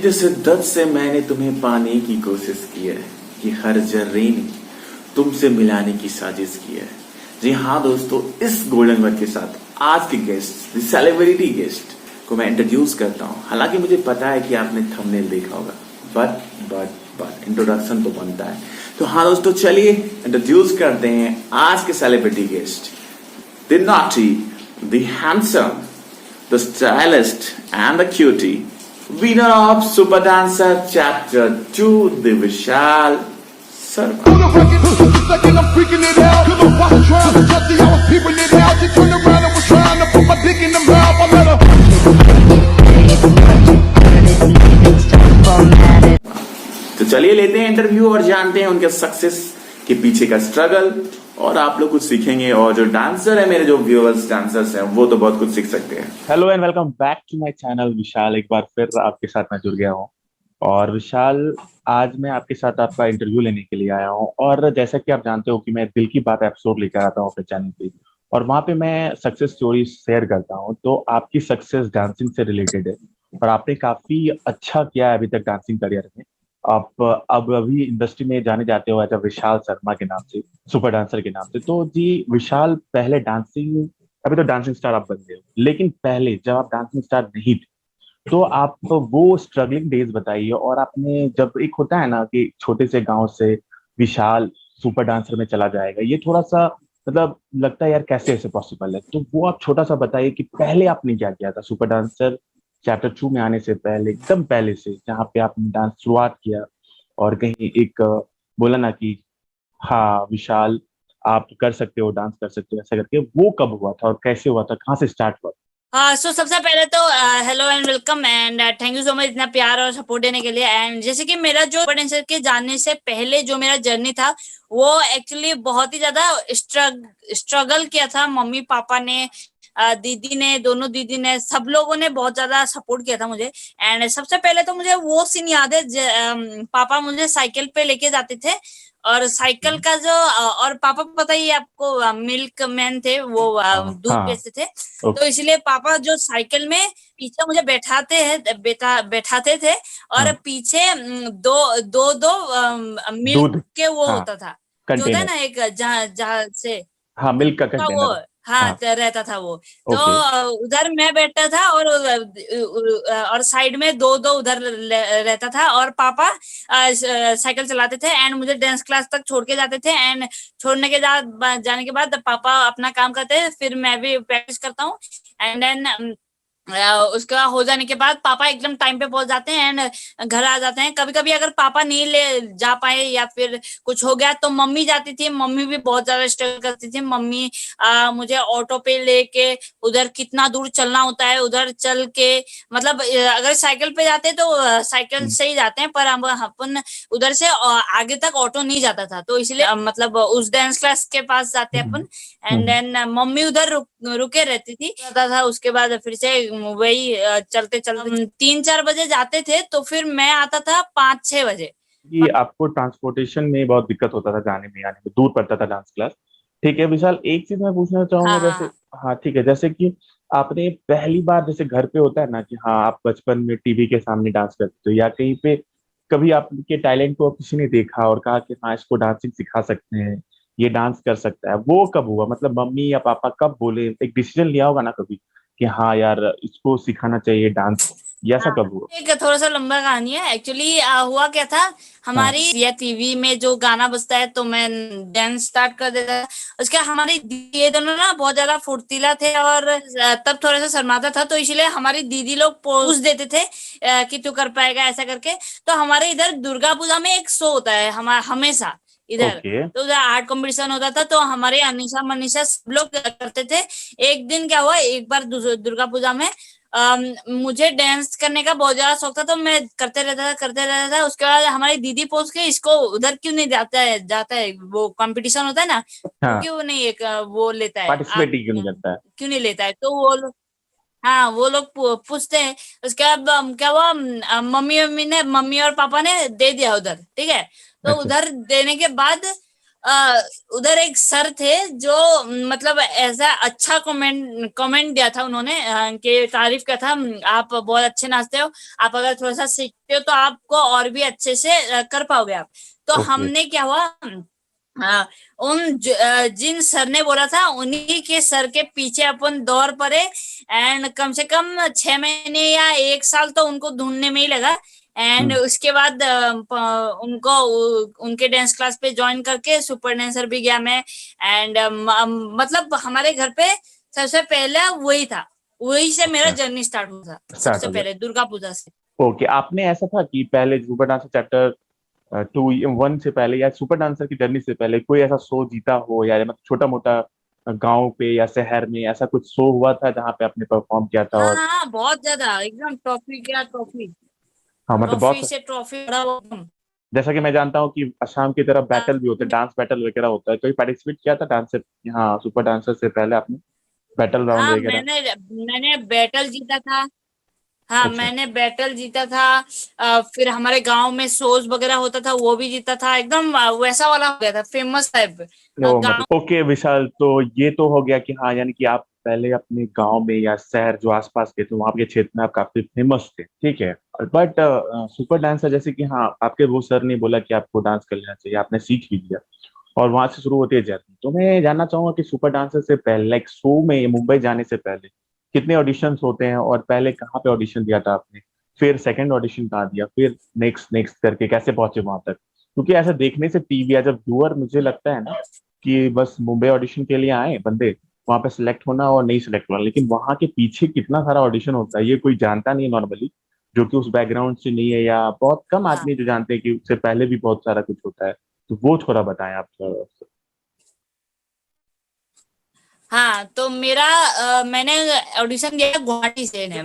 जितनी शिद्दत से मैंने तुम्हें पाने की कोशिश की है कि हर जर्रे ने तुमसे मिलाने की साजिश की है। जी हाँ दोस्तों, इस गोल्डन वर्ड के साथ आज के गेस्ट, सेलिब्रिटी गेस्ट को मैं इंट्रोड्यूस करता हूँ। हालांकि मुझे पता है कि आपने थंबनेल देखा होगा, बट इंट्रोडक्शन तो बनता है। तो हाँ दोस्तों, चलिए इंट्रोड्यूस करते हैं आज के celebrity guest, the naughty, the handsome, the stylist and the cutie, winner of Super Dancer Chapter 2, the Vishal Sharma. तो चलिए लेते हैं इंटरव्यू और जानते हैं उनके सक्सेस के पीछे का स्ट्रगल, और आप लोग कुछ सीखेंगे। और जो डांसर है, मेरे जो व्यूअर्स डांसर्स हैं, वो तो बहुत कुछ सीख सकते हैं। Hello and welcome back to my channel Vishal. एक बार फिर आपके साथ मैं जुड़ गया हूँ। और विशाल, आज मैं आपके साथ आपका इंटरव्यू लेने के लिए आया हूँ। और जैसा कि आप जानते हो कि मैं दिल की बात एपिसोड लेकर आता हूँ अपने चैनल पे, और वहाँ पे मैं सक्सेस स्टोरी शेयर करता हूँ। तो आपकी सक्सेस डांसिंग से रिलेटेड है, और आपने काफी अच्छा किया है अभी तक डांसिंग करियर में। आप अब अभी इंडस्ट्री में जाने जाते हो एज विशाल शर्मा के नाम से, सुपर डांसर के नाम से। तो जी विशाल, पहले डांसिंग, अभी तो डांसिंग स्टार आप बन गए हो, लेकिन पहले जब आप डांसिंग स्टार नहीं थे, तो आप वो स्ट्रगलिंग डेज बताइए। और आपने, जब एक होता है ना कि छोटे से गांव से विशाल सुपर डांसर में चला जाएगा, ये थोड़ा सा मतलब लगता है यार कैसे ऐसे पॉसिबल है। तो वो आप छोटा सा बताइए कि पहले आपने क्या किया था सुपर डांसर चैप्टर 2 में आने से पहले, एकदम पहले से जहाँ पे आपने डांस शुरुआत किया, और कहीं एक बोला ना कि हाँ विशाल, आप कर सकते हो, डांस कर सकते हो, ऐसा करके वो कब हुआ था और कैसे हुआ था, कहाँ से स्टार्ट हुआ? सो सबसे पहले तो hello and welcome and thank you so much इतना प्यार और सपोर्ट देने के लिए। एंड जैसे कि मेरा जो पोटेंशियल के जानने से पहले जो मेरा जर्नी था, वो एक्चुअली बहुत ही ज्यादा स्ट्रगल किया था। मम्मी पापा ने, दीदी ने, दोनों दीदी ने, सब लोगों ने बहुत ज्यादा सपोर्ट किया था मुझे। एंड सबसे पहले तो मुझे वो सीन याद है, पापा मुझे साइकिल पे लेके जाते थे, और साइकिल का जो और पापा पता ही है आपको, मिल्क मैन थे, वो दूध हाँ। बेचते थे। तो इसलिए पापा जो साइकिल में पीछे मुझे बैठाते थे, और हाँ, पीछे दो दो दो मिल्क दूध। के वो हाँ, होता था, जो होता है कंटेनर। ना एक, जहाँ जहाँ से हाँ, मिल्क का का वो, कंटेनर। हाँ, हाँ। रहता था वो। तो ओके। उधर मैं बैठता था, और साइड में दो दो उधर रहता था, और पापा साइकिल चलाते थे एंड मुझे डांस क्लास तक छोड़ के जाते थे। एंड छोड़ने के बाद, जाने के बाद पापा अपना काम करते हैं, फिर मैं भी प्रैक्टिस करता हूँ। एंड देन उसके बाद हो जाने के बाद पापा एकदम टाइम पे पहुंच जाते हैं एंड घर आ जाते हैं। कभी कभी अगर पापा नहीं ले जा पाए या फिर कुछ हो गया, तो मम्मी जाती थी। मम्मी भी बहुत ज्यादा स्ट्रगल करती थी। मम्मी मुझे ऑटो पे लेके, उधर कितना दूर चलना होता है, उधर चल के, मतलब अगर साइकिल पे जाते तो साइकिल से ही जाते हैं, पर हम अपन उधर से आगे तक ऑटो नहीं जाता था। तो इसलिए मतलब उस डांस क्लास के पास जाते हैं अपन। एंड देन मम्मी उधर रुके रहती थी, आता था। उसके बाद फिर से वही चलते चलते 3-4 बजे जाते थे, तो फिर मैं आता था 5-6 बजे। कि आपको ट्रांसपोर्टेशन में बहुत दिक्कत होता था, जाने में आने में, दूर पड़ता था डांस क्लास। ठीक है विशाल, एक चीज मैं पूछना चाहूंगा, हाँ हाँ जैसे हाँ। हाँ ठीक है, जैसे कि आपने पहली बार, जैसे घर पे होता है ना कि हाँ आप बचपन में टीवी के सामने डांस करते हो, या कहीं पे कभी आपके टैलेंट को किसी ने देखा और कहा कि हाँ इसको डांसिंग सिखा सकते हैं, ये डांस कर सकता है, वो कब हुआ? मतलब मम्मी या पापा कब बोले, एक डिसीजन लिया होगा ना कभी कि हाँ यार इसको सिखाना चाहिए डांस, ये ऐसा हाँ, कब हुआ? एक थोड़ा सा लंबा कहानी है। एक्चुअली हुआ क्या था, हाँ। हमारी या टीवी में जो गाना बजता है तो मैं डांस स्टार्ट कर देता था। उसके हमारी दीदी, ये दोनों ना बहुत ज्यादा फुर्तीला थे, और तब थोड़ा सा शर्माता था, तो इसलिए हमारी दीदी लोग पूछ देते थे कि तू कर पाएगा ऐसा करके। तो हमारे इधर दुर्गा पूजा में एक शो होता है हमारा हमेशा इधर। ओके। तो उधर आर्ट कंपटीशन होता था, तो हमारे अनिशा मनीषा सब लोग करते थे। एक दिन क्या हुआ, एक बार दुर्गा पूजा में मुझे डांस करने का बहुत ज्यादा शौक था, तो मैं करते रहता था। उसके बाद हमारी दीदी पूछ के, इसको उधर क्यों नहीं जाता है वो कंपटीशन होता है ना, तो हाँ, क्यों नहीं एक वो लेता है, पार्टिसिपेट ही क्यों नहीं करता है? क्यों नहीं लेता है। तो वो लोग, हाँ, वो लोग पूछते हैं। उसके बाद क्या हुआ, मम्मी और पापा ने दे दिया उधर, ठीक है। तो अच्छा। उधर देने के बाद उधर एक सर थे जो मतलब ऐसा अच्छा कमेंट दिया था उन्होंने, कि तारीफ का था, आप बहुत अच्छे नाचते हो, आप अगर थोड़ा सा सीखते हो तो आपको और भी अच्छे से कर पाओगे आप। तो ओके। हमने क्या हुआ, हाँ, जिन सर ने बोला था उन्हीं के सर के पीछे अपन दौड़ पड़े, एंड कम से कम 6 महीने या 1 साल तो उनको ढूंढने में ही लगा। एंड उसके बाद उनको उनके डांस क्लास पे ज्वाइन करके सुपर डांसर भी गया मैं। एंड मतलब हमारे घर पे सबसे पहले वही था, वही से मेरा अच्छा, जर्नी स्टार्ट हुआ था, स्टार्ट सबसे हो गया। पहले दुर्गा पूजा से। ओके, आपने ऐसा था कि पहले सुपर डांसर चैप्टर 2 1 से पहले या सुपर डांसर की जर्नी से पहले कोई ऐसा शो जीता हो, या मतलब छोटा मोटा गांव पे या शहर में ऐसा कुछ शो हुआ था जहाँ पे आपने परफॉर्म किया था? हाँ और हाँ, बहुत ज्यादा, एकदम ट्रॉफी, क्या ट्रॉफी, हाँ, मतलब ट्रॉफी बहुत, से ट्रॉफी बड़ा वो। जैसा कि मैं जानता हूँ कि असम की तरफ बैटल भी होते हैं, डांस बैटल वगैरह होता है, कोई पार्टिसिपेट किया था डांस से, हाँ, सुपर डांसर से पहले आपने बैटल राउंड हाँ, वगैरह? मैंने बैटल जीता था। हाँ, अच्छा। मैंने बैटल जीता था। फिर हमारे गांव में शोज वगैरह होता था, वो भी जीता था, एकदम वैसा वाला हो गया था, फेमस टाइप ओ, गांव। मतलब ओके विशाल, तो ये तो हो गया कि हाँ, यानी कि आप पहले अपने गांव में या शहर जो आसपास के थे वहां के क्षेत्र में आप काफी फेमस थे, ठीक है। बट सुपर डांसर जैसे कि हाँ, आपके वो सर ने बोला कि आपको डांस कर लेना चाहिए, आपने सीख भी लिया और वहां से शुरू होती है जर्नी। तो मैं जानना चाहूंगा कि सुपर डांसर से पहले, लाइक शो में मुंबई जाने से पहले कितने ऑडिशंस होते हैं, और पहले कहाँ पे ऑडिशन दिया था आपने, फिर सेकंड ऑडिशन कहाँ दिया, फिर नेक्स्ट नेक्स्ट करके कैसे पहुंचे वहां तक? क्योंकि ऐसा देखने से टीवी या जब व्यूअर, मुझे लगता है ना कि बस मुंबई ऑडिशन के लिए आए बंदे, वहां पे सिलेक्ट होना और नहीं सिलेक्ट होना, लेकिन वहां के पीछे कितना सारा ऑडिशन होता है ये कोई जानता नहीं है नॉर्मली, जो कि उस बैकग्राउंड से नहीं है, या बहुत कम हाँ आदमी जो जानते हैं कि उससे पहले भी बहुत सारा कुछ होता है। तो वो थोड़ा बताएं आप थोड़ा। हाँ, तो मेरा मैंने ऑडिशन दिया गुवाहाटी से है।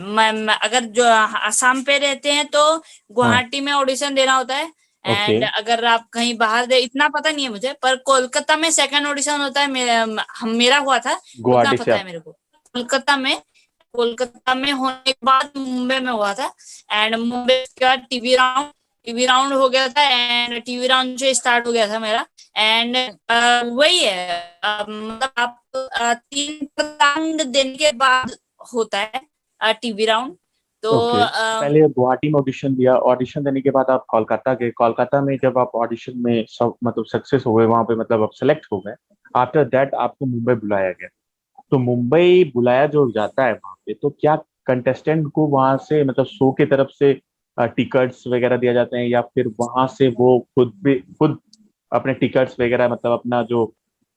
अगर जो आसाम पे रहते हैं तो हाँ। गुवाहाटी में ऑडिशन देना होता है। ओके। एंड अगर आप कहीं बाहर दे, इतना पता नहीं है मुझे, पर कोलकाता में सेकंड ऑडिशन होता है। मेरा हुआ था, उतना गुवाहाटी से पता है आप? मेरे को। कोलकाता में होने के बाद मुंबई में हुआ था। एंड मुंबई के बाद टीवी राउंड हो गया था, एंड टीवी राउंड से स्टार्ट हो गया था मेरा। एंड वही है, मतलब आप 3 राउंड देने के बाद होता है टीवी राउंड। तो ओके, तो पहले गुवाहाटी में ऑडिशन दिया, ऑडिशन देने के बाद आप कोलकाता गए, कोलकाता में जब आप ऑडिशन में सब मतलब सक्सेस हो गए वहां पे, मतलब आप सेलेक्ट हो गए, आफ्टर दैट आपको मुंबई बुलाया गया। तो मुंबई बुलाया जो जाता है वहां पे, तो क्या कंटेस्टेंट को वहां से मतलब शो की तरफ से टिकट्स वगैरह दिया जाते हैं, या फिर वहां से वो खुद अपने टिकट्स वगैरह, मतलब अपना जो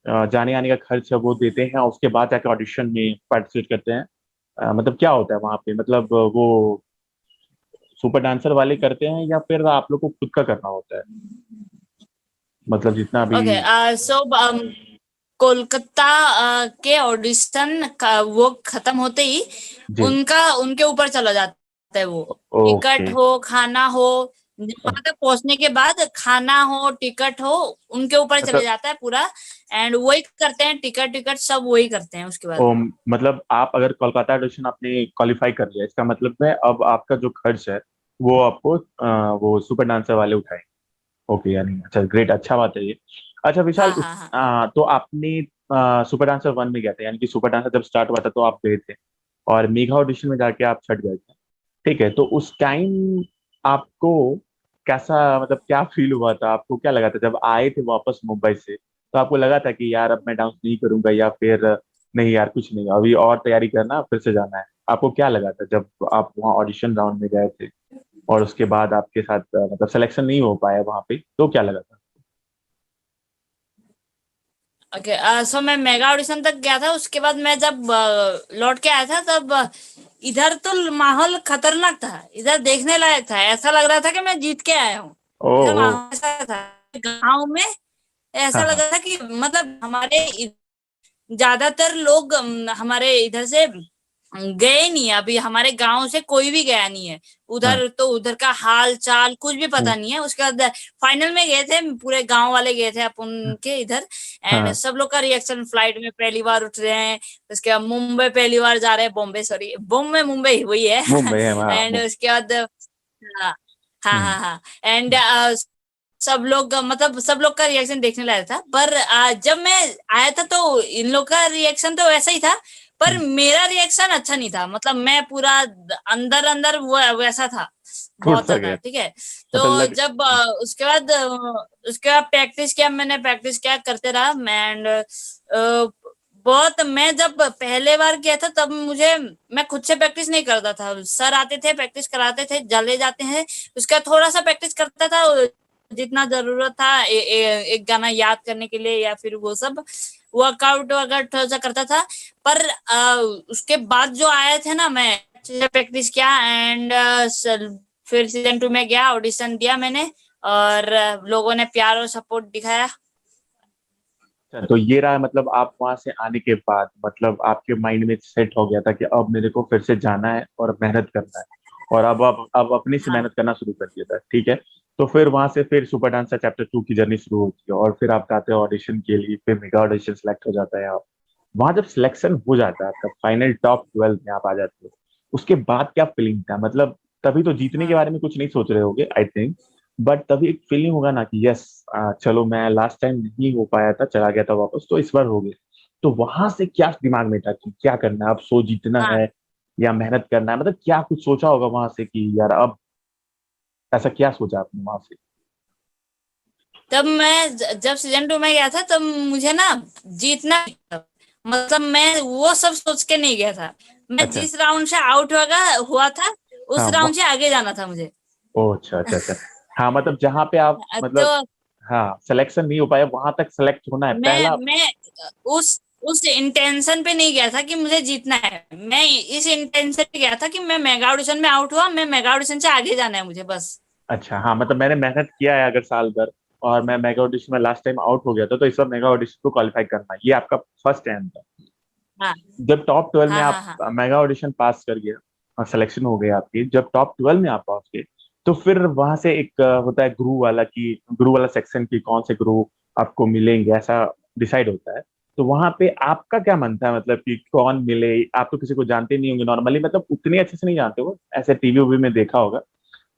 जाने आने का खर्च है वो देते हैं, और उसके बाद जाके ऑडिशन में पार्टिसिपेट करते हैं? मतलब क्या होता है वहां पे, मतलब वो सुपर डांसर वाले करते हैं या फिर आप लोग को खुद का करना होता है, मतलब जितना भी? ओके, सो कोलकाता के ऑडिशन का वो खत्म होते ही जी। उनके ऊपर चला जाता है वो। ओके। टिकट हो, खाना हो, वहां तक पहुंचने के बाद खाना हो, टिकट हो, उनके ऊपर चले मतलब जाता है पूरा। एंड वही करते हैं, टिकट टिकट सब वही करते हैं उसके बाद। मतलब आप अगर कोलकाता ऑडिशन आपने क्वालिफाई कर लिया, इसका मतलब है अब आपका जो खर्च है वो आपको वो सुपर डांसर वाले उठाएंगे। ओके, यानी अच्छा, ग्रेट, अच्छा बात है ये। अच्छा विशाल, हाँ हाँ हाँ तो आपने सुपर डांसर 1 में गया था, यानी कि सुपर डांसर जब स्टार्ट हुआ था तो आप गए थे, और मेगा ऑडिशन में जाके आप छट गए थे, ठीक है। तो उस टाइम आपको कैसा, मतलब क्या फील हुआ था, आपको क्या लगा था जब आए थे वापस मुंबई से? तो आपको लगा था कि यार अब मैं डांस नहीं करूंगा, या फिर नहीं यार कुछ नहीं, अभी और तैयारी करना, फिर से जाना है? आपको क्या लगा था जब आप वहाँ ऑडिशन राउंड में गए थे और उसके बाद आपके साथ मतलब सिलेक्शन नहीं हो पाया वहाँ पे, तो क्या लगा था? ओके। सो मैं मेगा ऑडिशन तक गया था, उसके बाद मैं जब लौट के आया था तब इधर तो माहौल खतरनाक था, इधर देखने लायक था, ऐसा लग रहा था कि मैं जीत के आया हूँ। ओ इधर ओ। माहौल ऐसा था, गांव में हाँ ऐसा लग हाँ। रहा था कि मतलब ज्यादातर लोग हमारे इधर से गए नहीं है, अभी हमारे गांव से कोई भी गया नहीं है हाँ। उधर, तो उधर का हाल चाल कुछ भी पता हम्म, नहीं है। उसके बाद फाइनल में गए थे, पूरे गांव वाले गए थे अपन के इधर। एंड हाँ। सब लोग का रिएक्शन, फ्लाइट में पहली बार उठ रहे हैं, उसके बाद मुंबई पहली बार जा रहे हैं, बॉम्बे, सॉरी बॉम्बे, मुंबई वही है। मुंबई है, हाँ एंड उसके बाद हाँ हाँ हम्म, हाँ हाँ। एंड सब लोग मतलब सब लोग का रिएक्शन देखने लायक था। पर जब मैं आया था तो इन लोग का रिएक्शन तो वैसा ही था, पर मेरा रिएक्शन अच्छा नहीं था। मतलब मैं पूरा अंदर अंदर वैसा था टूट बहुत सा ज्यादा, गया ठीक है। तो मतलब लग। जब उसके बाद प्रैक्टिस किया करते रहा एंड बहुत मैं जब पहले बार किया था तब मुझे मैं खुद से प्रैक्टिस नहीं करता था। सर आते थे, प्रैक्टिस कराते थे, जले जाते हैं। उसका थोड़ा सा प्रैक्टिस करता था जितना जरूरत था एक गाना याद करने के लिए, या फिर वो सब वर्कआउट वगैरह थोड़ा सा करता था। पर उसके बाद जो आए थे ना, मैं अच्छे से प्रैक्टिस किया एंड फिर सीजन 2 में गया, ऑडिशन दिया मैंने, और लोगों ने प्यार और सपोर्ट दिखाया। अच्छा, तो ये रहा मतलब आप वहां से आने के बाद मतलब आपके माइंड में सेट हो गया था कि अब मेरे को फिर से जाना है और मेहनत करना है, और अब अपनी से हाँ मेहनत करना शुरू कर दिया था, ठीक है। तो फिर वहां से फिर सुपर डांसर चैप्टर 2 की जर्नी शुरू होती है, और फिर आप जाते हो ऑडिशन के लिए, फिर मेगा ऑडिशन सेलेक्ट हो जाता है आप। वहां जब सिलेक्शन हो जाता है आपका, फाइनल टॉप 12 में आप आ जाते हो, उसके बाद क्या फीलिंग था? मतलब तभी तो जीतने के हाँ बारे में कुछ नहीं सोच रहे होगे आई थिंक, बट तभी एक फीलिंग होगा ना कि यस, चलो मैं लास्ट टाइम नहीं हो पाया था, चला गया था वापस, तो इस बार हो गया। तो वहां से क्या दिमाग में था कि क्या करना है अब? सो जीतना हाँ। है या मेहनत करना है? मतलब क्या कुछ सोचा होगा वहां से कि यार अब, ऐसा क्या सोचा आपने वहां से? तब मैं जब सीजन 2 में गया था तब मुझे ना जीतना था। मतलब मैं वो सब सोच के नहीं गया था। मैं अच्छा। जिस राउंड से आउट हुआ था उस हाँ राउंड से आगे जाना था मुझे। ओ अच्छा अच्छा अच्छा। हाँ मतलब जहाँ पे आप तो मतलब, हाँ सिलेक्शन नहीं हो पाया, वहां तक सेलेक्ट होना है पहला। मैं उस उस इंटेंशन पे नहीं गया था कि मुझे जीतना है। मैं इस इंटेंशन पे गया था कि मैं मेगा ऑडिशन में आउट हुआ, मैं मेगा ऑडिशन से आगे जाना है मुझे बस। अच्छा हाँ, मतलब मैंने मेहनत किया है अगर साल भर, और मैं मेगा ऑडिशन में लास्ट टाइम आउट हो गया था, तो इस बार मेगा ऑडिशन को क्वालिफाई करना है, ये आपका फर्स्ट एम था। हाँ जब टॉप 12 में हाँ आप हाँ हाँ मेगा ऑडिशन पास कर गया और सिलेक्शन हो गया आपकी, जब टॉप 12 में आप पहुंच गए, तो फिर वहां से एक होता है गुरु वाला सेक्शन की कौन से गुरु आपको मिलेंगे, ऐसा डिसाइड होता है। तो वहां पे आपका क्या मन था, मतलब कि कौन मिले? आप तो किसी को जानते नहीं होंगे नॉर्मली, मतलब उतने अच्छे से नहीं जानते हो, ऐसे टीवी उवी में देखा होगा।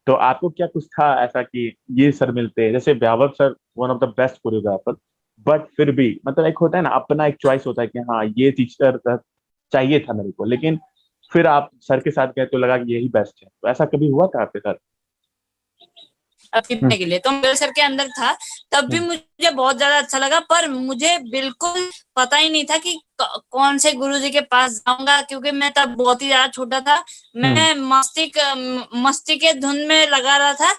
तो आपको क्या कुछ था ऐसा कि ये सर मिलते हैं? जैसे व्यावक sir one of the best choreographer, but फिर भी मतलब एक होता है ना, अपना एक चॉइस होता है कि हाँ ये टीचर चाहिए था मेरे को, लेकिन फिर आप सर के साथ गए तो लगा कि यही बेस्ट है। तो ऐसा कभी हुआ था आपके साथ? हम्म जीतने के लिए तो मेरे सर के अंदर था। तब भी हम्म मुझे बहुत ज्यादा अच्छा लगा, पर मुझे बिल्कुल पता ही नहीं था कि कौन से गुरुजी के पास जाऊंगा, क्योंकि मैं तब बहुत ही ज्यादा छोटा था। हम्म मैं मस्ती के धुन में लगा रहा था,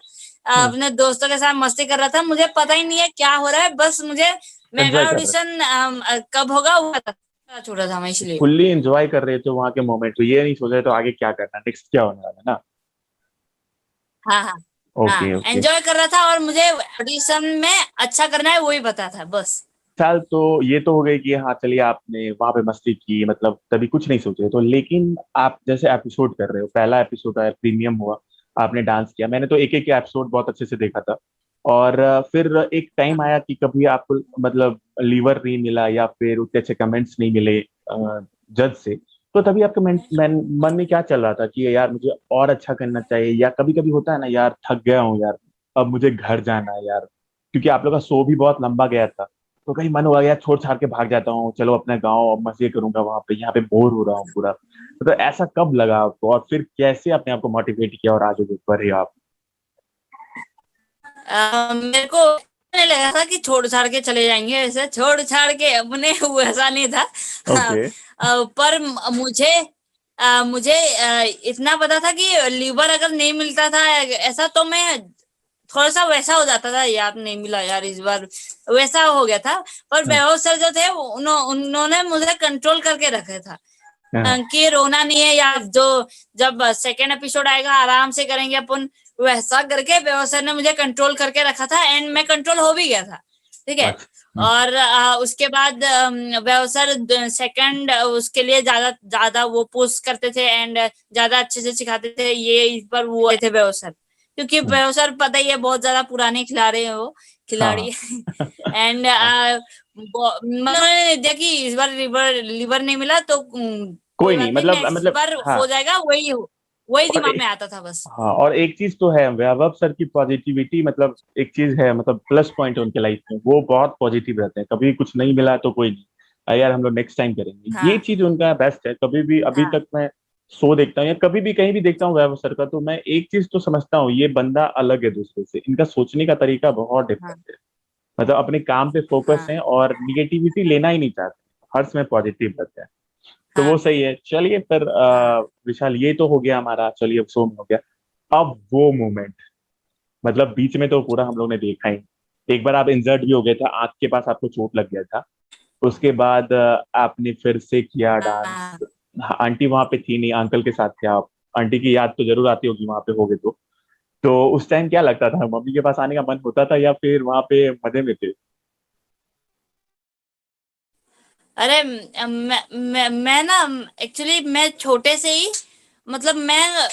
हम्म अपने दोस्तों के साथ मस्ती कर रहा था। मुझे पता ही नहीं है क्या हो रहा है, बस मुझे एंजॉय मेगा कर रहे ऑडिशन कब होगा वो पता था। छोटा था मैं थे, इसलिए। फुल्ली एंजॉय कर रहे थे वहां के मोमेंट, तो ये नहीं सोच रहे तो आगे क्या करना, नेक्स्ट क्या होने वाला है ना। हाँ हाँ ओके हाँ, ओके। एंजॉय कर रहा था और मुझे ऑडिशन में अच्छा करना है वही पता था बस। साल तो ये तो हो गई कि हाँ चलिए आपने वहां पे मस्ती की, मतलब तभी कुछ नहीं सोचे तो, लेकिन आप जैसे एपिसोड कर रहे हो, पहला एपिसोड आया, प्रीमियम हुआ, आपने डांस किया, मैंने तो एक एक एपिसोड बहुत अच्छे से देखा था। और फिर एक टाइम आया कि कभी आपको मतलब लीवर नहीं मिला या फिर उतने अच्छे कमेंट्स नहीं मिले जज से, तो तभी आपके मन में क्या चल रहा था कि यार मुझे और अच्छा करना चाहिए, या कभी कभी होता है ना यार थक गया हूँ यार, अब मुझे घर जाना है यार, क्योंकि आप लोग का शो भी बहुत लंबा गया था। तो कहीं मन हुआ यार छोड़ छाड़ के भाग जाता हूँ, चलो अपने गाँव अब मजे करूंगा वहां पे, यहाँ पे बोर हो रहा हूँ पूरा। तो ऐसा कब लगा आपको, और फिर कैसे अपने आप को मोटिवेट किया और आगे बढ़े आप? मेरे को नहीं लगा था कि छोड़ छाड़ के चले जाएंगे, ऐसे छोड़ छाड़ के अपने वैसा नहीं था। हाँ, ओके। पर मुझे इतना पता था कि लीवर अगर नहीं मिलता था ऐसा, तो मैं थोड़ा सा वैसा हो जाता था, यार नहीं मिला यार इस बार, वैसा हो गया था। पर हाँ बेहोश सर जो थे उन्होंने मुझे कंट्रोल करके रखा था हाँ कि रोना नहीं है, या जो जब सेकेंड एपिसोड आएगा आराम से करेंगे अपन, वैसा करके व्यवस्था ने मुझे कंट्रोल करके रखा था एंड मैं कंट्रोल हो भी गया था, ठीक है। अच्छा। और उसके बाद व्यवस्था सेकंड उसके लिए ज्यादा ज्यादा वो पुश करते थे एंड ज्यादा अच्छे से सिखाते थे, ये इस पर वो थे व्यवस्था, क्योंकि हम्म, व्यवस्था पता ही है बहुत ज्यादा पुराने खिलाड़ी है वो, खिलाड़ी। हाँ एंड हाँ। उन्होंने देखा कि इस बार लिवर लिवर नहीं मिला तो कोई कोई नहीं, बात नहीं, मतलब नेक्स्ट मतलब बार हाँ, हो जाएगा वही हो। वही और दिमाग में आता था बस। हाँ, और एक चीज तो है, वैभव सर की पॉजिटिविटी, मतलब एक चीज है, मतलब प्लस पॉइंट उनके लाइफ में, वो बहुत पॉजिटिव रहते हैं। कभी कुछ नहीं मिला तो कोई नहीं, यार हम लोग नेक्स्ट टाइम करेंगे, ये हाँ चीज उनका बेस्ट है। कभी भी अभी हाँ तक मैं शो देखता हूँ या कभी भी कहीं भी देखता हूँ वैभव सर का, तो मैं एक चीज तो समझता हूँ, ये बंदा अलग है दूसरे से, इनका सोचने का तरीका बहुत हाँ डिफरेंट है। मतलब अपने काम पे फोकस हाँ है और निगेटिविटी लेना ही नहीं चाहते, हर समय पॉजिटिव रहते हैं। तो हाँ वो सही है। चलिए फिर हाँ। विशाल, ये तो हो गया हमारा, चलिए अब शो में हो गया। अब वो मोमेंट, मतलब बीच में तो पूरा हम लोग ने देखा ही, एक बार आप इंजर्ड भी हो गए थे, आंख के पास आपको चोट लग गया था। उसके बाद आपने फिर से किया डांस। हाँ। हाँ, आंटी वहां पे थी नहीं, अंकल के साथ थे आप। आंटी की याद तो जरूर आती होगी वहां पे होगे तो उस टाइम क्या लगता था, मम्मी के पास आने का मन होता था या फिर वहां पे मजे में थे? अरे मैं ना, एक्चुअली मैं छोटे से ही, मतलब मैं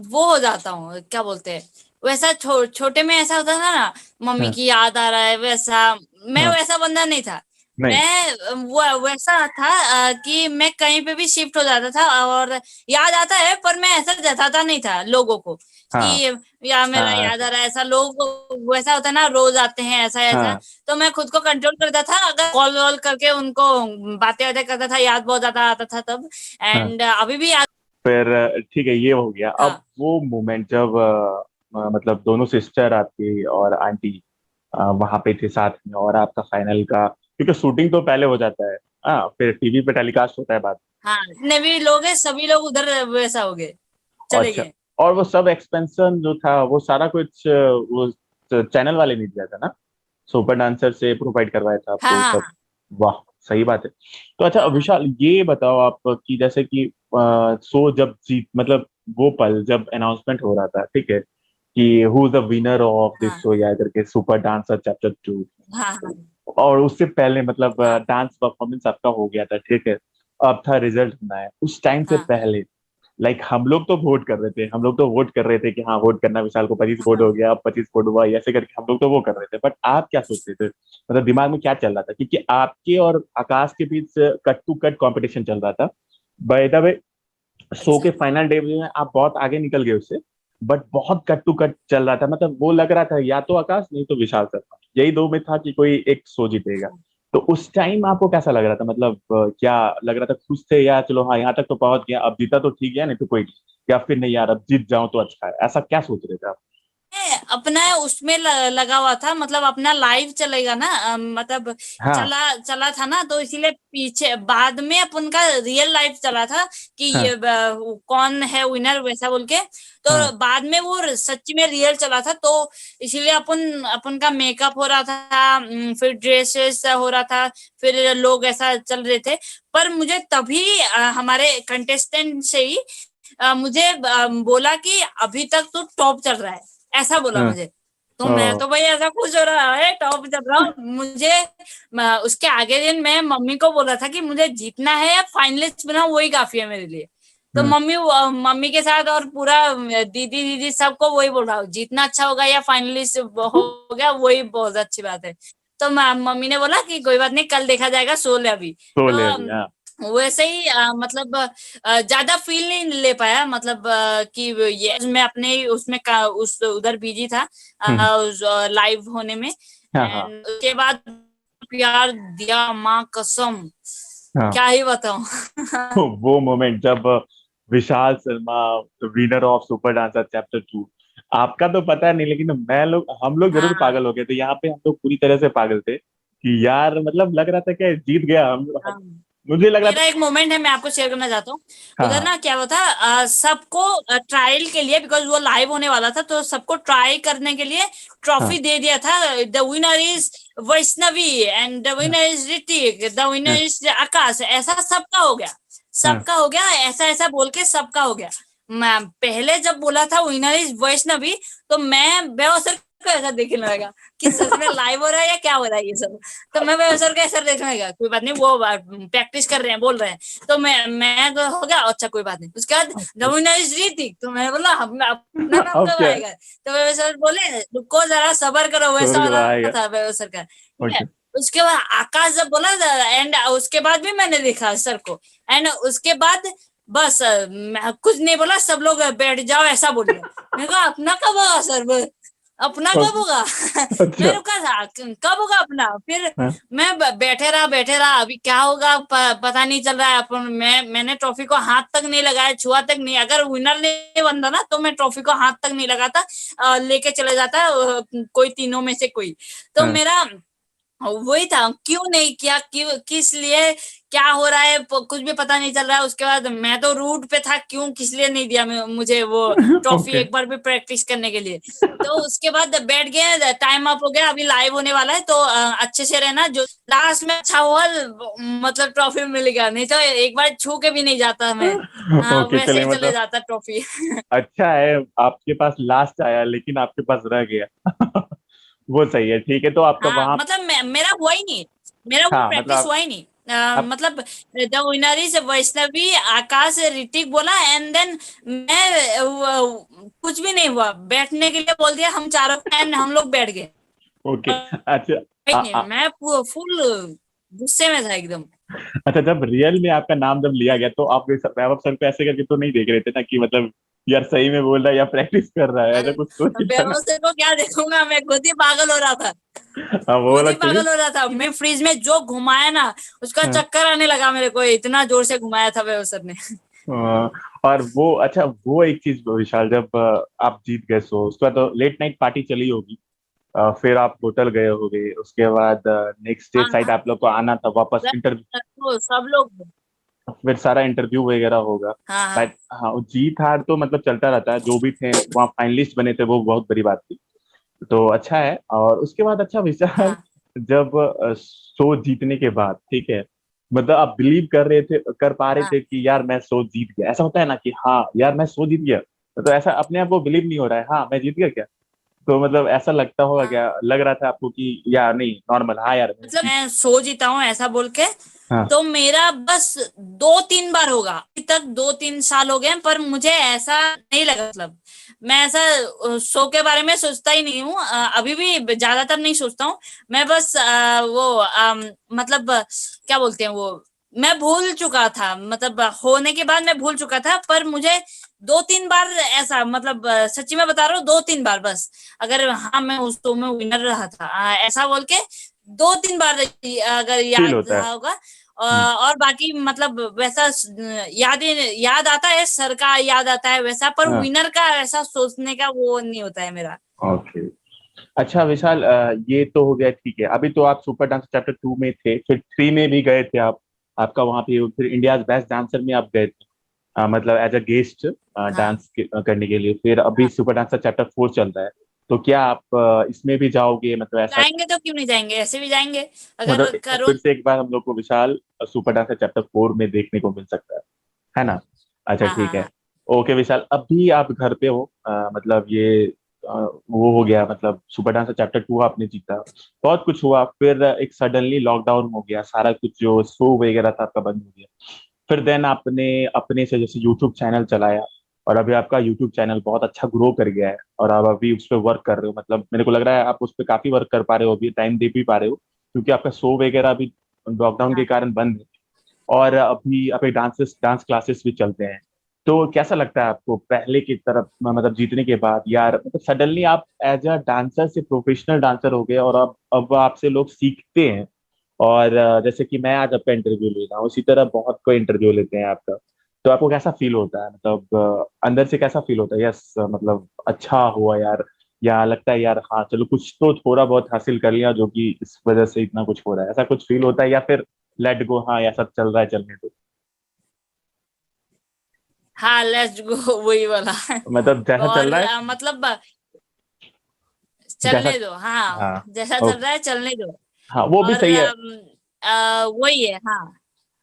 वो हो जाता हूँ, क्या बोलते हैं, वैसा छोटे में ऐसा होता था ना, मम्मी हाँ की याद आ रहा है वैसा। मैं हाँ। वैसा बंदा नहीं था। नहीं। मैं वो वैसा था कि मैं कहीं पे भी शिफ्ट हो जाता था और याद आता है, पर मैं ऐसा जताता नहीं था लोगों को हाँ कि या मेरा हाँ याद आ रहा है, ऐसा लोग वैसा होता है ना, रोज आते हैं ऐसा ऐसा। हाँ तो मैं खुद को कंट्रोल करता था, अगर कॉल वॉल करके उनको बातें बातें करता था, याद बहुत ज्यादा आता था तब। हाँ। एंड अभी भी याद। फिर ठीक है, ये हो गया। अब हाँ वो मोमेंट जब मतलब दोनों सिस्टर आपकी और आंटी वहां पे थे साथ में, और आपका फाइनल का, क्योंकि शूटिंग तो पहले हो जाता है, हाँ, फिर टीवी पे टेलीकास्ट होता है बाद हाँ, जितने भी लोग हैं सभी लोग उधर वैसा हो गए, में। चले अच्छा। गए। और वो सब एक्सपेंशन जो था वो सारा कुछ वो चैनल वाले ने दिया था ना, सुपर डांसर से प्रोवाइड करवाया था हाँ आपको हाँ सब? वाह, सही बात है। तो अच्छा हाँ हाँ विशाल, ये बताओ आप कि जैसे कि शो जब जीत, मतलब वो पल जब अनाउंसमेंट हो रहा था, ठीक है, कि who is the winner of this हाँ शो या करके सुपर डांसर चैप्टर 2, हाँ हाँ और उससे पहले मतलब हाँ डांस परफॉर्मेंस आपका हो गया था, ठीक है, अब था रिजल्ट होना है, उस टाइम से हाँ पहले लाइक हम लोग तो वोट कर रहे थे, हम लोग तो वोट कर रहे थे कि हाँ वोट करना, विशाल को 25 वोट हो गया, अब 25 वोट हुआ, ऐसे करके हम लोग तो वो कर रहे थे, बट आप क्या सोच रहे थे, मतलब दिमाग में क्या चल रहा था? क्योंकि आपके और आकाश के बीच कट टू कट कंपटीशन चल रहा था। बाय द वे, शो के अच्छा। फाइनल डे में आप बहुत आगे निकल गए उससे, बट बहुत कट टू कट चल रहा था, मतलब वो लग रहा था या तो आकाश नहीं तो विशाल शर्मा, यही दो में था कि कोई एक शो जीतेगा। तो उस टाइम आपको कैसा लग रहा था, मतलब क्या लग रहा था, खुश थे या चलो हाँ यहाँ तक तो पहुंच गया, अब जीता तो ठीक है नहीं तो कोई नहीं, या फिर नहीं यार अब जीत जाऊं तो अच्छा है, ऐसा क्या सोच रहे थे आप? अपना उसमें लगा हुआ था, मतलब अपना लाइव चलेगा ना, मतलब हाँ चला चला था ना, तो इसीलिए पीछे बाद में अपन का रियल लाइफ चला था कि हाँ ये कौन है विनर वैसा बोल के। तो हाँ बाद में वो सच्ची में रियल चला था, तो इसीलिए अपन अपन का मेकअप हो रहा था, फिर ड्रेसेस हो रहा था, फिर लोग ऐसा चल रहे थे। पर मुझे तभी हमारे कंटेस्टेंट से ही मुझे बोला कि अभी तक तो टॉप चल रहा है, ऐसा बोला हाँ। मुझे। तो मैं ओ, तो भाई ऐसा खुश हो रहा है, टॉप चल रहा हूँ मुझे। उसके आगे दिन मैं मम्मी को बोला था कि मुझे जीतना है या फाइनलिस्ट बना, वही काफी है मेरे लिए। तो हाँ मम्मी के साथ और पूरा दीदी दीदी सबको वही बोल रहा हूँ, जीतना अच्छा होगा या फाइनलिस्ट हो गया वही बहुत अच्छी बात है। तो मम्मी ने बोला कि कोई बात नहीं, कल देखा जाएगा, सो ले अभी। तो ले तो अभी, हाँ वैसे ही मतलब ज्यादा फील नहीं ले पाया, मतलब कि ये मैं अपने ही उसमें उस उधर बिजी था हम्म, उस लाइव होने में। हाँ हाँ एंड उसके बाद प्यार दिया, माँ कसम, हाँ। क्या ही बताऊं। तो वो मोमेंट जब Vishal Sharma winner of super dancer chapter 2, आपका तो पता नहीं, लेकिन मैं लोग हम लोग जरूर हाँ पागल हो गए थे यहाँ पे, हम लोग पूरी तरह से पागल थे कि यार मतलब लग रहा था कि जीत गया हाँ। मुझे लग रहा मेरा था। एक मोमेंट है, मैं आपको शेयर करना चाहता हूँ। हाँ उधर हाँ ना क्या हुआ था, सबको ट्रायल के लिए, बिकॉज वो लाइव होने वाला था, तो सबको ट्राई करने के लिए ट्रॉफी हाँ दे दिया था। The winner is Vaishnavi and the हाँ विनर इज ऋतिक, द हाँ विनर इज आकाश, ऐसा सबका हो गया। हाँ सबका हो गया, ऐसा ऐसा बोल के सबका हो गया। मैं पहले जब बोला था विनर इज वैष्णवी, तो मैं बेहोश को ऐसा देखने लगा कि सच में लाइव हो रहा है या क्या हो रहा है ये सब। तो मैं सर का ऐसा देखने लगा, कोई बात नहीं, वो प्रैक्टिस कर रहे हैं, बोल रहे हैं। तो मैं तो हो गया, अच्छा कोई बात नहीं। उसके बाद रवीना इज ऋतिक, तो मैंने बोला अपना नाम अब कब क्या? आएगा। तो वह सर बोले रुको जरा सबर करो, वैसा स्वर्ग वाला आएगा। था वह सर का, ठीक है। ओके। उसके बाद आकाश जब बोला, एंड उसके बाद भी मैंने देखा सर को। एंड उसके बाद बस मैं कुछ नहीं बोला, सब लोग बैठ जाओ ऐसा बोल दिया। मैंने कहा अपना कब होगा सर, अपना कब होगा? मैं अच्छा। रुका था, कब होगा अपना? फिर हाँ, मैं बैठे रहा, अभी क्या होगा पता नहीं चल रहा है। अपन मैंने ट्रॉफी को हाथ तक नहीं लगाया, छुआ तक नहीं। अगर विनर नहीं बनता ना तो मैं ट्रॉफी को हाथ तक नहीं लगाता, लेके चले जाता कोई तीनों में से कोई। तो हाँ। मेरा वही था, क्यों नहीं किया, क्यों, किस लिए, क्या हो रहा है, कुछ भी पता नहीं चल रहा है। उसके बाद मैं तो रूट पे था, क्यों किस लिए नहीं दिया मुझे वो ट्रॉफी ओके। एक बार भी प्रैक्टिस करने के लिए। तो उसके बाद बैठ गए, टाइम अप हो गया, अभी लाइव होने वाला है, तो अच्छे से रहना, जो लास्ट में अच्छा हुआ मतलब ट्रॉफी मिल गया, नहीं तो एक बार छू के भी नहीं जाता मैं। हाँ, ओके, वैसे चलिए ही चले मतलब जाता ट्रॉफी। अच्छा है आपके पास लास्ट आया लेकिन आपके पास रह गया। वो सही है, ठीक है। तो आपका हाँ, वहां, मतलब मेरा हुआ ही नहीं, मेरा वो हाँ मतलब प्रैक्टिस हुआ ही नहीं। आप मतलब द विनर इज वैष्णवी, आकाश, ऋतिक बोला, एंड देन मैं कुछ भी नहीं हुआ, बैठने के लिए बोल दिया हम चारों, एंड हम लोग बैठ गए। ओके। और अच्छा। नहीं नहीं, मैं फुल गुस्से में था एकदम। अच्छा, जब रियल में आपका नाम जब लिया गया तो आप वैभव सर को ऐसे करके तो नहीं देख रहे थे ना कि मतलब यार सही में बोल रहा है या प्रैक्टिस कर रहा है, ऐसा अरे कुछ तो नहीं था ना? बेहोश को क्या देखूंगा, मैं खुद ही पागल हो रहा था, हाँ, वो खुद वाला ही चलिए। पागल हो रहा था। मैं फ्रीज में जो घुमाया ना, उसका हाँ। चक्कर आने लगा मेरे को, इतना जोर से घुमाया था बेहोश सर ने। हाँ, और वो अच्छा वो एक चीज विशाल, जब आप जीत गए सो उसके बाद तो लेट नाइट पार्टी चली होगी। फिर आप होटल गए होगे, उसके बाद नेक्स्ट डे हाँ साइड हाँ, आप लोग को आना था वापस इंटरव्यू, तो सब लोग। फिर सारा इंटरव्यू वगैरह होगा। हाँ हाँ बट हाँ, वो जीत हार तो मतलब चलता रहता है, जो भी थे वहाँ फाइनलिस्ट बने थे वो बहुत बड़ी बात थी। तो अच्छा है। और उसके बाद अच्छा विशाल, हाँ जब शो जीतने के बाद ठीक है, मतलब आप बिलीव कर रहे थे, कर पा रहे हाँ। थे कि यार मैं शो जीत गया, ऐसा होता है ना कि हाँ यार मैं शो जीत गया, तो ऐसा अपने आप को बिलीव नहीं हो रहा है, हाँ मैं जीत गया क्या? तो मतलब ऐसा लगता होगा हाँ, क्या, लग रहा था आपको कि यार नहीं नॉर्मल, हाँ यार मैं मतलब जीत। मैं सो जीता हूँ ऐसा बोल के, हाँ। तो मेरा बस 2-3 बार होगा अभी तक, 2-3 साल हो गए, पर मुझे ऐसा नहीं लगा। मतलब मैं ऐसा शो के बारे में सोचता ही नहीं हूँ, अभी भी ज्यादातर नहीं सोचता हूँ। मैं बस मतलब क्या बोलते हैं वो, मैं भूल चुका था, मतलब होने के बाद मैं भूल चुका था, पर मुझे 2-3 बार ऐसा, मतलब सच्ची में बता रहा हूँ, 2-3 बार बस, अगर हाँ मैं उस शो में विनर रहा था, ऐसा बोल के 2-3 बार अगर फील याद होता है। रहा होगा। हम्म। और बाकी मतलब वैसा याद आता है, सर का याद आता है वैसा, पर हाँ। विनर का ऐसा सोचने का वो नहीं होता है मेरा। ओके। अच्छा विशाल, ये तो हो गया, ठीक है। अभी तो आप सुपर डांसर चैप्टर 2 में थे, फिर 3 में भी गए थे आप, आपका वहां पे फिर इंडिया बेस्ट डांसर में आप गए थे, मतलब एज अ गेस्ट हाँ डांस करने के लिए। फिर अभी हाँ, सुपर डांसर चैप्टर 4 चल रहा है, तो क्या आप इसमें भी जाओगे, मतलब ऐसा? जाएंगे तो क्यों नहीं जाएंगे, ऐसे भी जाएंगे अगर मतलब करो। फिर से एक बार हम लोग को विशाल सुपर डांसर चैप्टर 4 में देखने को मिल सकता है ना? अच्छा हाँ हाँ ठीक है। हाँ ओके विशाल, अभी आप घर पे हो, मतलब ये वो हो गया, मतलब सुपर डांसर चैप्टर 2 आपने जीता, बहुत कुछ हुआ, फिर एक सडनली लॉकडाउन हो गया, सारा कुछ जो शो वगैरह था आपका बंद हो गया। फिर देन आपने अपने से जैसे यूट्यूब चैनल चलाया, और अभी आपका यूट्यूब चैनल बहुत अच्छा ग्रो कर गया है, और आप अभी उस पर वर्क कर रहे हो, मतलब मेरे को लग रहा है आप उस पर काफी वर्क कर पा रहे हो, अभी टाइम दे भी पा रहे हो, क्योंकि आपका शो वगैरह अभी लॉकडाउन के हाँ। कारण बंद है। और अभी आपके डांस क्लासेस भी चलते हैं। तो कैसा लगता है आपको पहले की तरफ, मतलब जीतने के बाद यार, मतलब सडनली आप एज अ डांसर से प्रोफेशनल डांसर हो गए, और अब आपसे लोग सीखते हैं। और जैसे कि मैं आज आपका इंटरव्यू ले रहा हूँ, उसी तरह बहुत कोई इंटरव्यू लेते हैं आपका, तो आपको कैसा फील होता है, मतलब अंदर से कैसा फील होता है? यस मतलब अच्छा हुआ यार, या लगता है यार हाँ चलो कुछ तो थोड़ा बहुत हासिल कर लिया जो कि इस वजह से इतना कुछ हो रहा है, ऐसा कुछ फील होता है, या फिर लेट गो, हाँ यार सब चल रहा है चलने दो? हाँ, लेट्स गो। वही वाला। मतलब जैसा चल और रहा है, मतलब जैसा, चलने दो, हाँ, हाँ। जैसा चल ओके। रहा है चलने दो। हाँ वो भी और सही है। वही है, हाँ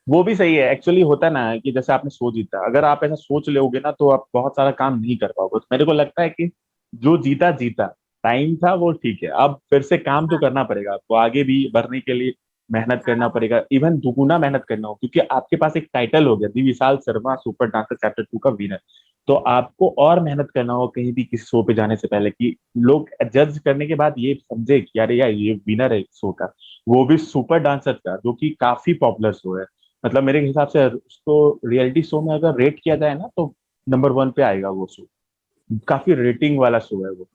वो भी सही है, एक्चुअली होता है ना कि जैसे आपने सोच जीता, अगर आप ऐसा सोच लोगे ना तो आप बहुत सारा काम नहीं कर पाओगे। मेरे को लगता है कि जो जीता जीता, टाइम था वो ठीक है, अब फिर से काम तो हाँ करना पड़ेगा आपको, आगे भी बढ़ने के लिए मेहनत करना हाँ पड़ेगा, इवन दुगुना मेहनत करना हो, क्योंकि आपके पास एक टाइटल हो गया दी Vishal Sharma super dancer chapter 2 का विनर। तो आपको और मेहनत करना हो कहीं भी किसी शो पे जाने से पहले, कि लोग जज करने के बाद ये समझे कि अरे यार ये विनर है इस शो का, वो भी सुपर डांसर का जो कि काफी पॉपुलर शो है। मतलब मेरे हिसाब से उसको रियलिटी शो में अगर रेट किया जाए ना तो नंबर 1 पे आएगा वो शो। काफी रेटिंग वाला शो है वो।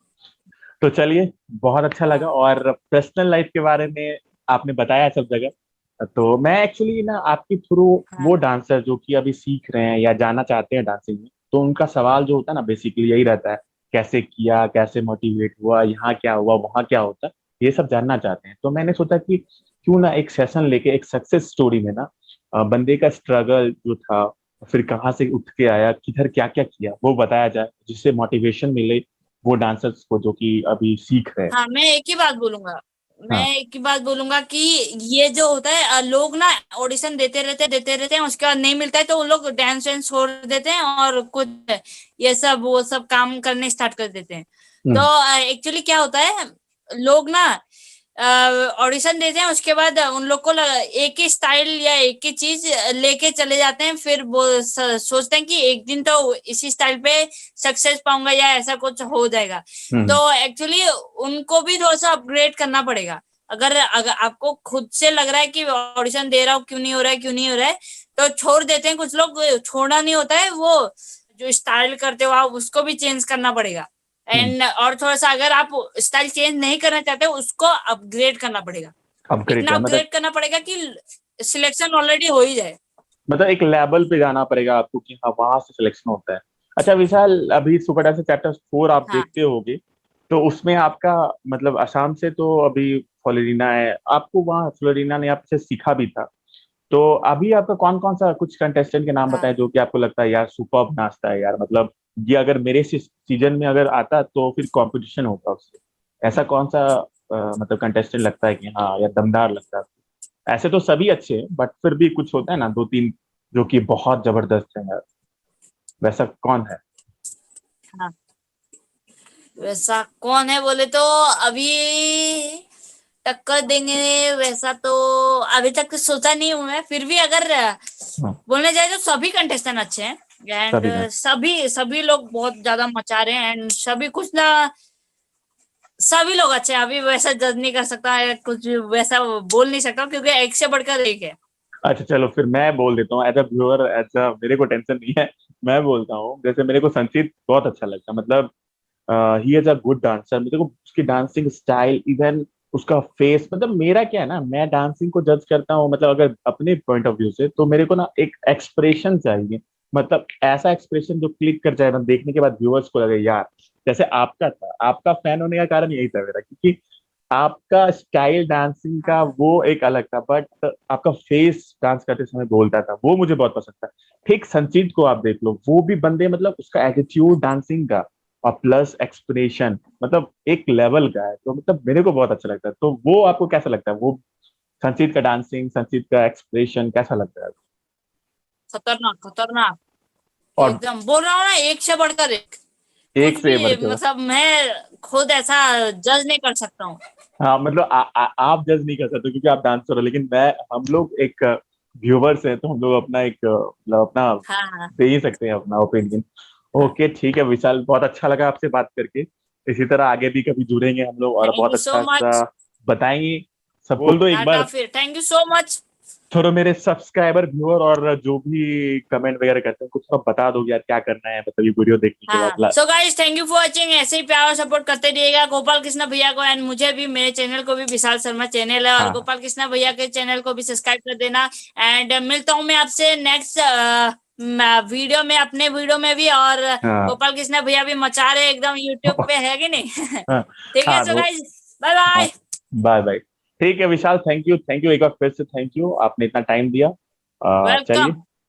तो चलिए, बहुत अच्छा लगा। हाँ और पर्सनल लाइफ के बारे में आपने बताया सब जगह। तो मैं एक्चुअली ना आपके थ्रू हाँ वो डांसर जो कि अभी सीख रहे हैं या जाना चाहते हैं डांसिंग में, तो उनका सवाल जो होता है ना बेसिकली यही रहता है, कैसे किया, कैसे मोटिवेट हुआ, यहाँ क्या हुआ, वहाँ क्या होता, ये सब जानना चाहते हैं। तो मैंने सोचा कि क्यों ना एक सेशन लेके एक सक्सेस स्टोरी में ना बंदे का स्ट्रगल जो था, फिर कहाँ से उठ के आया, किधर क्या क्या किया, वो बताया जाए, जिससे मोटिवेशन मिले वो डांसर्स को जो कि अभी सीख रहे हैं। हाँ, मैं एक ही बात बोलूंगा। मैं हाँ। एक ही बात बोलूंगा कि ये जो होता है लोग ना ऑडिशन देते रहते हैं, उसके बाद नहीं मिलता है तो वो लोग डांस वांस छोड़ देते हैं और कुछ ये सब वो सब काम करने स्टार्ट कर देते हैं। तो हम्म। एक्चुअली क्या होता है, लोग ना ऑडिशन देते हैं, उसके बाद उन लोग को एक ही स्टाइल या एक ही चीज लेके चले जाते हैं, फिर वो सोचते हैं कि एक दिन तो इसी स्टाइल पे सक्सेस पाऊंगा या ऐसा कुछ हो जाएगा। हम्म। तो एक्चुअली उनको भी थोड़ा सा अपग्रेड करना पड़ेगा। अगर आपको खुद से लग रहा है कि ऑडिशन दे रहा हूँ, क्यों नहीं हो रहा है, क्यों नहीं हो रहा है, तो छोड़ देते हैं। कुछ लोग छोड़ना नहीं होता है, वो जो स्टाइल करते हो आप उसको भी चेंज करना पड़ेगा। हम्म। एंड और थोड़ा सा अगर आप स्टाइल चेंज नहीं करना चाहते उसको अपग्रेड करना पड़ेगा। अपग्रेड इतना किया मतलब, अपग्रेड करना पड़ेगा कि सिलेक्शन ऑलरेडी हो ही जाए। एक लेवल पे जाना पड़ेगा आपको कि हाँ वहां से सिलेक्शन होता है। अच्छा विशाल, अभी सुपर डांसर चैप्टर 4 आप हाँ देखते होगे, तो उसमें आपका मतलब असम से तो अभी फ्लोरिना है, आपको वहाँ फ्लोरिना ने आपसे सीखा भी था। तो अभी आपका कौन कौन सा कुछ कंटेस्टेंट के नाम हाँ बताएं जो कि आपको लगता है यार सुपर्ब नाचता है यार, मतलब ये अगर मेरे सीजन में अगर आता तो फिर कंपटीशन होता उससे। ऐसा कौन सा मतलब कंटेस्टेंट लगता है कि हाँ यार दमदार लगता है? ऐसे तो सभी अच्छे हैं बट फिर भी कुछ होता है ना दो तीन जो कि बहुत जबरदस्त है यार, वैसा कौन है? हाँ, वैसा कौन है बोले तो अभी टक्कर देंगे वैसा तो अभी तक तो सोचा नहीं हूं मैं। फिर भी अगर हाँ, बोलने जाए तो सभी कंटेस्टेंट अच्छे हैं एंड सभी का। सभी सभी लोग बहुत ज्यादा मचा रहे हैं एंड सभी कुछ ना सभी लोग अच्छे हैं। अभी वैसा जज नहीं कर सकता है, कुछ वैसा बोल नहीं सकता क्योंकि एक से बढ़कर एक है। अच्छा चलो फिर मैं बोल देता हूँ as a viewer, as a मेरे को टेंशन नहीं है, मैं बोलता हूँ। जैसे मेरे को संचित बहुत अच्छा लगता है, मतलब he is a good dancer. मेरे को उसकी डांसिंग स्टाइल, इवन उसका फेस, मतलब मेरा क्या है ना, मैं डांसिंग को जज करता हूँ मतलब अगर अपने पॉइंट ऑफ व्यू से, तो मेरे को ना एक एक्सप्रेशन चाहिए, मतलब ऐसा एक्सप्रेशन जो क्लिक कर जाए ना, देखने के बाद व्यूअर्स को लगे यार जैसे आपका था। आपका फैन होने का कारण यही था मेरा, क्योंकि आपका स्टाइल डांसिंग का हाँ वो एक अलग था, बट आपका फेस डांस करते समय बोलता था, वो मुझे बहुत पसंद था। ठीक संजीत को आप देख लो, वो भी बंदे मतलब उसका एटीट्यूड डांसिंग का और प्लस एक्सप्रेशन मतलब एक लेवल का है, तो मतलब मेरे को बहुत अच्छा लगता है। तो वो आपको कैसा लगता है, वो संजीत का डांसिंग, संजीत का एक्सप्रेशन कैसा लगता है? खतरनाक खतरनाक, और एकदम बोल रहा हूँ ना, एक से बढ़कर एक। एक कुछ से भी बढ़कर। मतलब मैं खुद ऐसा जज नहीं कर सकता हूँ। हाँ मतलब आप जज नहीं कर सकते क्योंकि आप डांसर हो, लेकिन मैं, हम लोग एक व्यूवर्स हैं तो हम लोग अपना एक मतलब अपना हाँ हाँ, दे ही सकते हैं अपना ओपिनियन। हाँ। ओके ठीक है विशाल, बहुत अच्छा लगा आपसे बात करके। इसी तरह आगे भी कभी जुड़ेंगे हम लोग और थैंक बहुत यू सो अच्छा सा मच। बताएंगे। सब बोल दो एक टाटा बार। फिर, थैंक यू सो मच। थोड़ा मेरे सब्सक्राइबर व्यूअर और जो भी कमेंट वगैरह करते हैं कुछ थोड़ा बता दो यार क्या करना है, मतलब ये वीडियो देखने के हाँ, बाद। So guys thank you for watching. ऐसे ही प्यार और सपोर्ट करते रहिएगा गोपाल कृष्णा भैया को एंड मुझे भी। मेरे चैनल को भी विशाल शर्मा चैनल है और हाँ। गोपाल कृष्णा भैया के चैनल को भी सब्सक्राइब कर देना। एंड मिलता हूँ मैं आपसे नेक्स्ट वीडियो में, अपने वीडियो में भी। और हाँ। गोपाल कृष्णा भैया भी मचा रहे एकदम यूट्यूब पे, है कि नहीं? हाँ। ठीक है, हाँ सो वो। गाइस बाय हाँ। बाय। Bye bye. ठीक है Vishal, thank you, thank you एक बार फिर से, थैंक यू आपने इतना टाइम दिया। चलिए। वेलकम।